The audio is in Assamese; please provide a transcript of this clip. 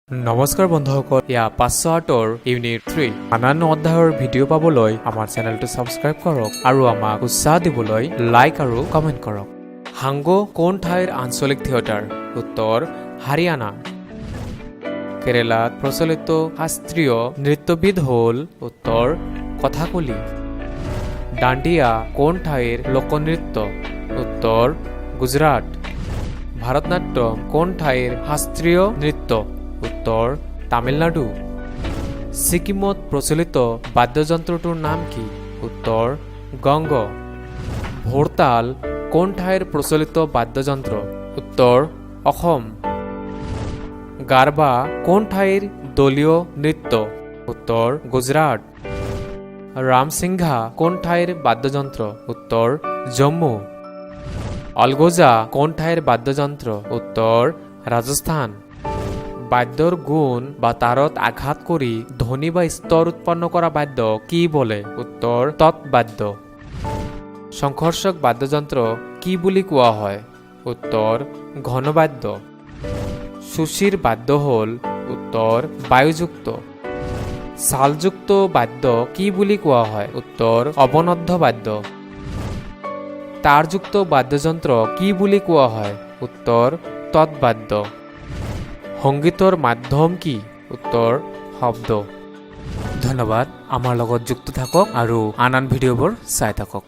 নমস্কাৰ বন্ধুসকল, ইয়া 508ৰ ইউনিট 3 আনান অধ্যায়ৰ ভিডিঅ' পাবলৈ আমাৰ চেনেলটো ছাবস্ক্ৰাইব কৰক আৰু আমাক উৎসাহ দিবলৈ লাইক আৰু কমেণ্ট কৰক। হাংগো কোন ঠাইৰ আঞ্চলিক থিয়েটাৰ? উত্তৰ হাৰিয়ানা। কেৰালাত প্ৰচলিত শাস্ত্ৰীয় নৃত্যবিধ হ'ল? উত্তৰ কথাকলি। ডাণ্ডিয়া কোন ঠাইৰ লোকনৃত্য? উত্তৰ গুজৰাট। ভাৰতনাট্যম কোন ঠাইৰ শাস্ত্ৰীয় নৃত্য? উত্তৰ তামিলনাডু। ছিকিমত প্ৰচলিত বাদ্যযন্ত্ৰটোৰ নাম কি? উত্তৰ গংগ। ভোৰতাল কোন ঠাইৰ প্ৰচলিত বাদ্যযন্ত্ৰ? উত্তৰ অসম। গাৰবা কোন ঠাইৰ দলীয় নৃত্য? উত্তৰ গুজৰাট। ৰামসিংহা কোন ঠাইৰ বাদ্যযন্ত্ৰ? উত্তৰ জম্মু। অলগোজা কোন ঠাইৰ বাদ্যযন্ত্ৰ? উত্তৰ ৰাজস্থান। বাদ্যৰ গুণ বা তাৰত আঘাত কৰি ধ্বনি বা স্তৰ উৎপন্ন কৰা বাদ্য কি বলে? উত্তৰ তৎবাদ্য। সংঘৰ্ষক বাদ্যযন্ত্ৰ কি বুলি কোৱা হয়? উত্তৰ ঘনবাদ্য। সুশীৰ বাদ্য হ'ল? উত্তৰ বায়ুযুক্ত। ছালযুক্ত বাদ্য কি বুলি কোৱা হয়? উত্তৰ অৱনদ্ধ বাদ্য। তাৰযুক্ত বাদ্যযন্ত্ৰ কি বুলি কোৱা হয়? উত্তৰ তৎবাদ্য। সংগীতৰ মাধ্যম কি? উত্তৰ শব্দ। ধন্যবাদ। আমাৰ লগত যুক্ত থাকক আৰু আন ভিডিঅ'বোৰ চাই থাকক।